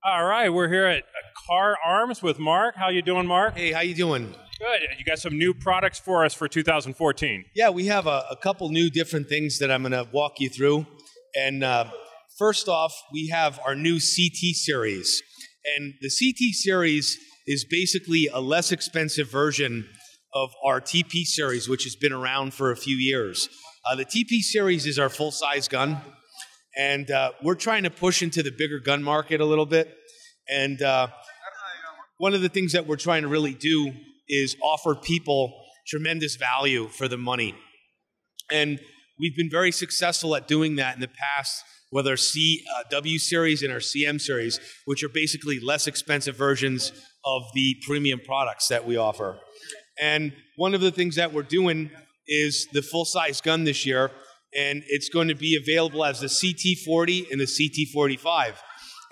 All right, we're here at Kahr Arms with Mark. How you doing, Mark? Hey, how you doing? Good. You got some new products for us for 2014. Yeah, we have a couple new different things that I'm going to walk you through. And first off, we have our new CT series. And the CT series is basically a less expensive version of our TP series, which has been around for a few years. The TP series is our full-size gun. And we're trying to push into the bigger gun market a little bit. And one of the things that we're trying to really do is offer people tremendous value for the money. And we've been very successful at doing that in the past with our W series and our CM series, which are basically less expensive versions of the premium products that we offer. And one of the things that we're doing is the full-size gun this year. And it's going to be available as the CT40 and the CT45.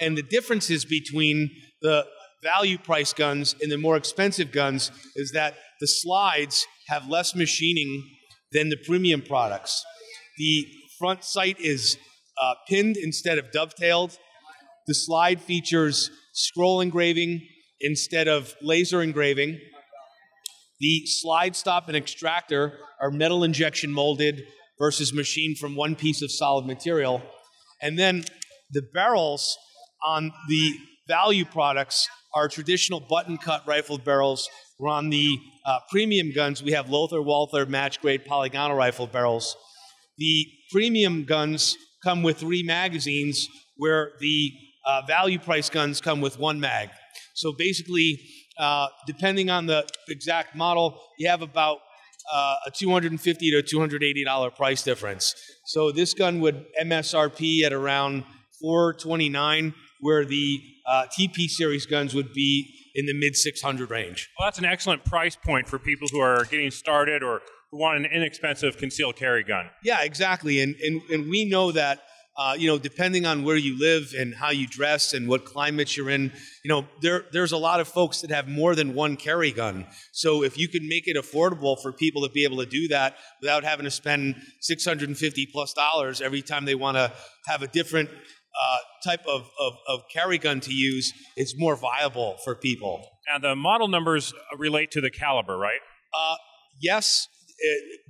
And the differences between the value price guns and the more expensive guns is that the slides have less machining than the premium products. The front sight is pinned instead of dovetailed. The slide features scroll engraving instead of laser engraving. The slide stop and extractor are metal injection molded versus machined from one piece of solid material. And then the barrels on the value products are traditional button-cut rifled barrels. Where on the premium guns, we have Walther match-grade polygonal rifle barrels. The premium guns come with 3 magazines, where the value price guns come with 1 mag. So basically, depending on the exact model, you have about a $250 to $280 price difference. So this gun would MSRP at around $429, where the TP series guns would be in the mid-600 range. Well, that's an excellent price point for people who are getting started or who want an inexpensive concealed carry gun. Yeah, exactly. And we know that depending on where you live and how you dress and what climate you're in, there's a lot of folks that have more than 1 carry gun. So if you can make it affordable for people to be able to do that without having to spend $650+ every time they want to have a different type of carry gun to use, it's more viable for people. Now, the model numbers relate to the caliber, right? Yes.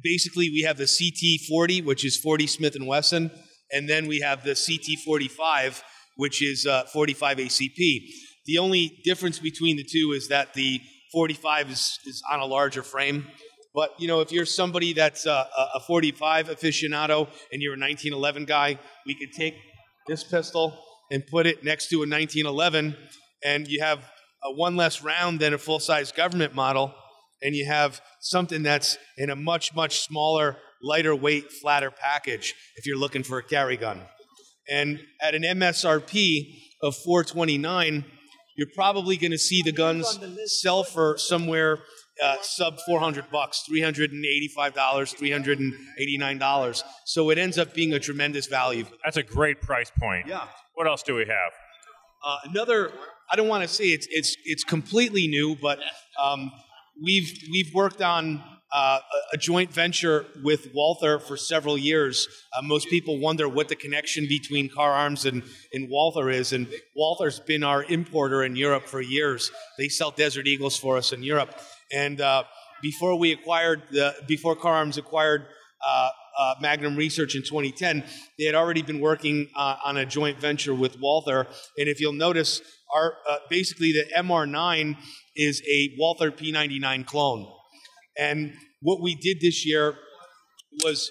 Basically, we have the CT40, which is 40 Smith & Wesson. And then we have the CT45, which is 45 ACP. The only difference between the two is that the 45 is on a larger frame. But, if you're somebody that's a 45 aficionado and you're a 1911 guy, we could take this pistol and put it next to a 1911, and you have one less round than a full-size government model, and you have something that's in a much, much smaller, lighter weight, flatter package if you're looking for a carry gun. And at an MSRP of $429, you're probably going to see the guns sell for somewhere sub $400, $385, $389. So it ends up being a tremendous value. That's a great price point. Yeah. What else do we have? Another, I don't want to say it's completely new, but we've worked on a joint venture with Walther for several years. Most people wonder what the connection between Kahr Arms and Walther is, and Walther's been our importer in Europe for years. They sell Desert Eagles for us in Europe. And before Kahr Arms acquired Magnum Research in 2010, they had already been working on a joint venture with Walther. And if you'll notice, basically the MR9 is a Walther P99 clone. And what we did this year was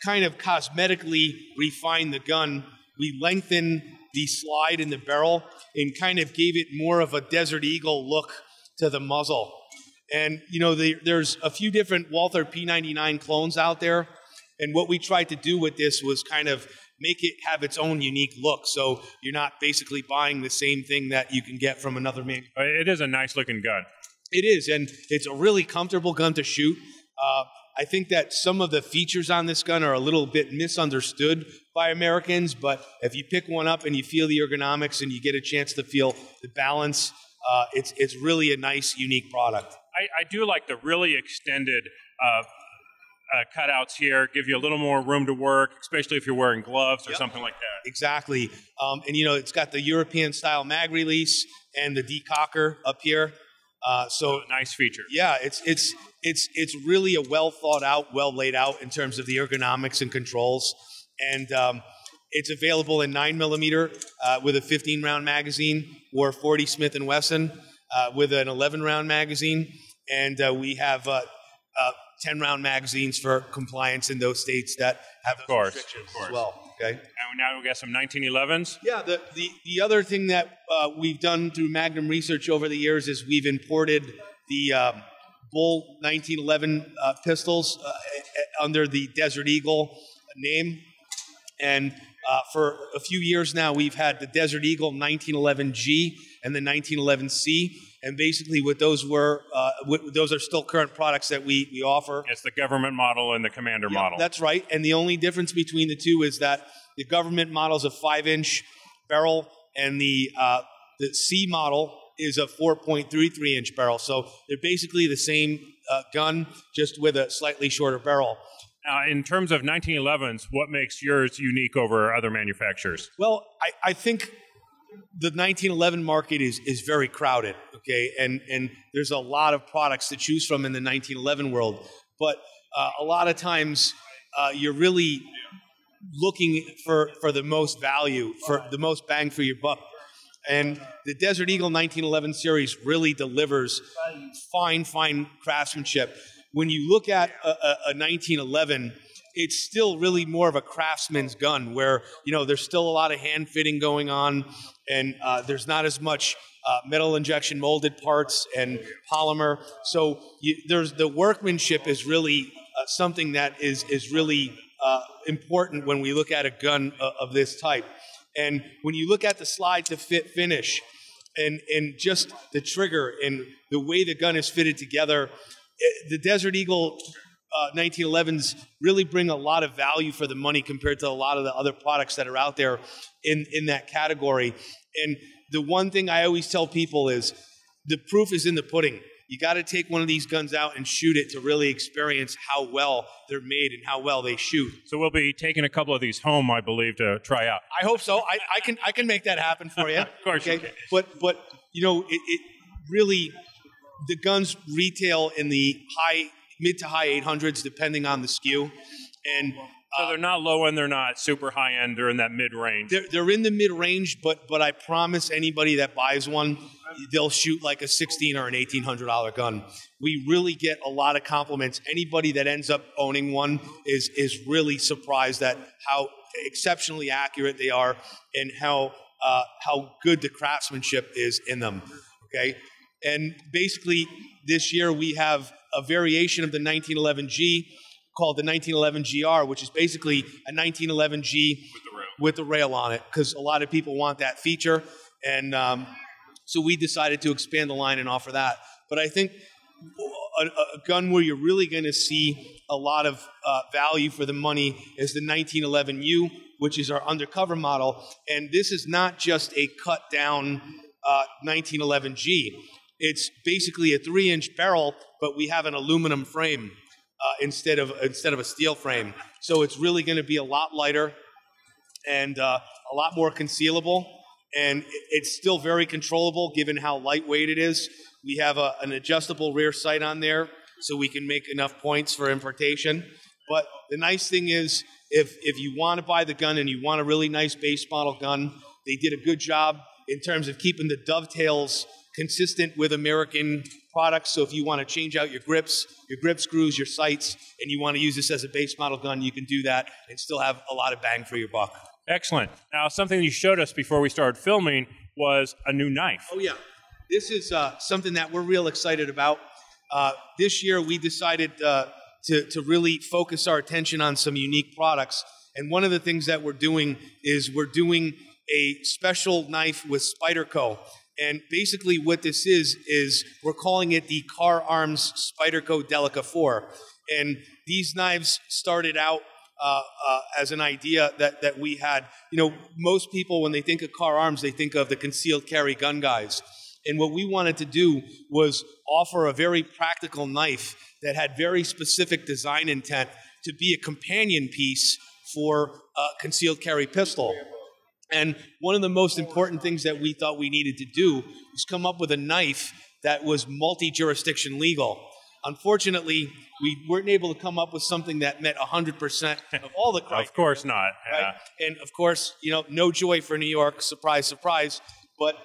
kind of cosmetically refine the gun. We lengthened the slide in the barrel and kind of gave it more of a Desert Eagle look to the muzzle. And, there's a few different Walther P99 clones out there. And what we tried to do with this was kind of make it have its own unique look. So you're not basically buying the same thing that you can get from another manufacturer. It is a nice looking gun. It is, and it's a really comfortable gun to shoot. I think that some of the features on this gun are a little bit misunderstood by Americans, but if you pick one up and you feel the ergonomics and you get a chance to feel the balance, it's really a nice, unique product. I do like the really extended cutouts here, give you a little more room to work, especially if you're wearing gloves or something like that. Exactly. And you know, it's got the European style mag release and the decocker up here. So nice feature. Yeah, it's really a well thought out, well laid out in terms of the ergonomics and controls. And it's available in 9mm with a 15-round magazine, or 40 Smith & Wesson with an 11-round magazine. And we have 10-round magazines for compliance in those states that have those restrictions as well. Okay. And now we got some 1911s. Yeah. The other thing that we've done through Magnum research over the years is we've imported the Bull 1911 pistols under the Desert Eagle name, and for a few years now, we've had the Desert Eagle 1911G and the 1911C, and basically what those were, those are still current products that we offer. It's the government model and the Commander model. That's right, and the only difference between the two is that the government model is a 5-inch barrel, and the C model is a 4.33-inch barrel. So they're basically the same gun, just with a slightly shorter barrel. In terms of 1911s, what makes yours unique over other manufacturers? Well, I think the 1911 market is very crowded, okay? And there's a lot of products to choose from in the 1911 world. But a lot of times you're really looking for the most value, for the most bang for your buck. And the Desert Eagle 1911 series really delivers fine craftsmanship. When you look at a 1911, it's still really more of a craftsman's gun, where, you know, there's still a lot of hand fitting going on, and there's not as much metal injection molded parts and polymer. So there's the workmanship is really something that is really important when we look at a gun of this type. And when you look at the slide to fit finish, and just the trigger and the way the gun is fitted together, the Desert Eagle 1911s really bring a lot of value for the money compared to a lot of the other products that are out there in that category. And the one thing I always tell people is the proof is in the pudding. You got to take one of these guns out and shoot it to really experience how well they're made and how well they shoot. So we'll be taking a couple of these home, I believe, to try out. I hope so. I can make that happen for you. Of course, okay? You can. But you know, it really, the guns retail in the mid to high 800s, depending on the SKU. And so they're not low end, they're not super high end, they're in that mid range. They're in the mid range, but I promise anybody that buys one, they'll shoot like a $1,600 or an $1,800 gun. We really get a lot of compliments. Anybody that ends up owning one is really surprised at how exceptionally accurate they are and how good the craftsmanship is in them. Okay, and basically this year we have a variation of the 1911G called the 1911GR, which is basically a 1911G with the rail on it, because a lot of people want that feature, and so we decided to expand the line and offer that. But I think a gun where you're really going to see a lot of value for the money is the 1911U, which is our undercover model, and this is not just a cut down 1911G. It's basically a 3-inch barrel, but we have an aluminum frame instead of a steel frame. So it's really going to be a lot lighter and a lot more concealable, and it's still very controllable given how lightweight it is. We have an adjustable rear sight on there, so we can make enough points for importation. But the nice thing is, if you want to buy the gun and you want a really nice base model gun, they did a good job in terms of keeping the dovetails consistent with American products. So if you want to change out your grip screws, your sights, and you want to use this as a base model gun, you can do that and still have a lot of bang for your buck. Excellent. Now, something you showed us before we started filming was a new knife. Oh, yeah. This is something that we're real excited about. This year, we decided to really focus our attention on some unique products. And one of the things that we're doing is we're doing a special knife with Spyderco. And basically what this is we're calling it the Kahr Arms Spyderco Delica 4. And these knives started out as an idea that we had. You know, most people, when they think of Kahr Arms, they think of the concealed carry gun guys. And what we wanted to do was offer a very practical knife that had very specific design intent to be a companion piece for a concealed carry pistol. And one of the most important things that we thought we needed to do was come up with a knife that was multi-jurisdiction legal. Unfortunately, we weren't able to come up with something that met 100% of all the criteria. Of course not. Yeah. Right? And of course, no joy for New York, surprise, surprise. But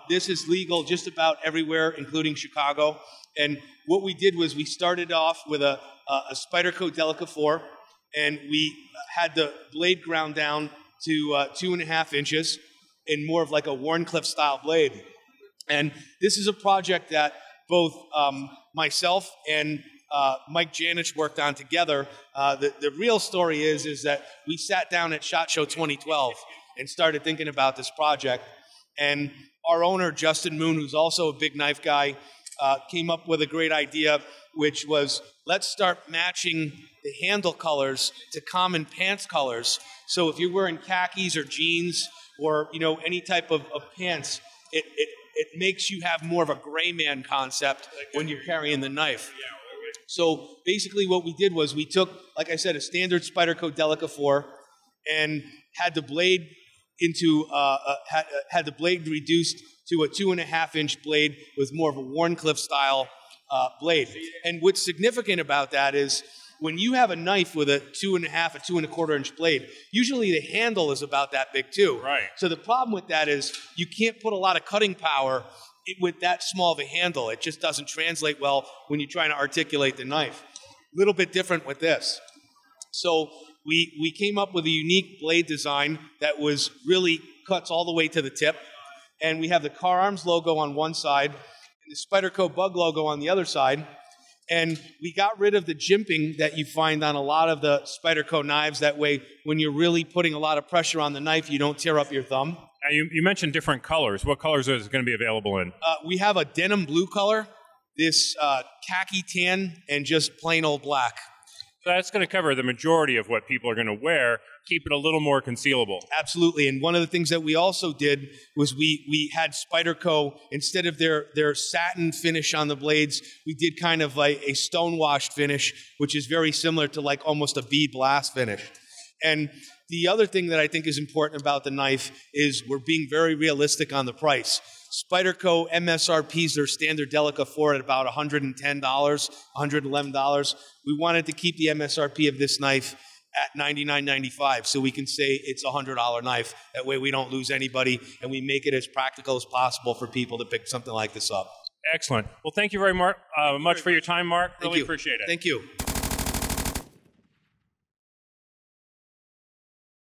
this is legal just about everywhere, including Chicago. And what we did was we started off with a Spyderco Delica 4, and we had the blade ground down to 2.5 inches in more of like a Warncliffe style blade. And this is a project that both myself and Mike Janich worked on together. The real story is that we sat down at SHOT Show 2012 and started thinking about this project. And our owner, Justin Moon, who's also a big knife guy, came up with a great idea, which was let's start matching the handle colors to common pants colors. So if you're wearing khakis or jeans or any type of pants, it makes you have more of a gray man concept when you're carrying the knife. So basically what we did was we took, like I said, a standard Spyderco Delica 4 and had the blade had the blade reduced to a 2.5-inch blade with more of a Warncliffe style blade. And what's significant about that is when you have a knife with a 2.5 or 2.25-inch blade, usually the handle is about that big too. Right. So the problem with that is you can't put a lot of cutting power with that small of a handle. It just doesn't translate well when you're trying to articulate the knife. A little bit different with this. So we came up with a unique blade design that was really cuts all the way to the tip. And we have the Kahr Arms logo on one side and the Spyderco Bug logo on the other side. And we got rid of the jimping that you find on a lot of the Spyderco knives. That way, when you're really putting a lot of pressure on the knife, you don't tear up your thumb. Now, you mentioned different colors. What colors is it going to be available in? We have a denim blue color, this khaki tan, and just plain old black. So that's going to cover the majority of what people are going to wear, keep it a little more concealable. Absolutely. And one of the things that we also did was we had Spyderco, instead of their satin finish on the blades, we did kind of like a stone-washed finish, which is very similar to like almost a bead blast finish. And the other thing that I think is important about the knife is we're being very realistic on the price. Spyderco MSRPs their standard Delica 4 at about $110, $111. We wanted to keep the MSRP of this knife at $99.95 so we can say it's a $100 knife. That way we don't lose anybody and we make it as practical as possible for people to pick something like this up. Excellent. Well, thank you very much for your time, Mark. Really appreciate it. Thank you.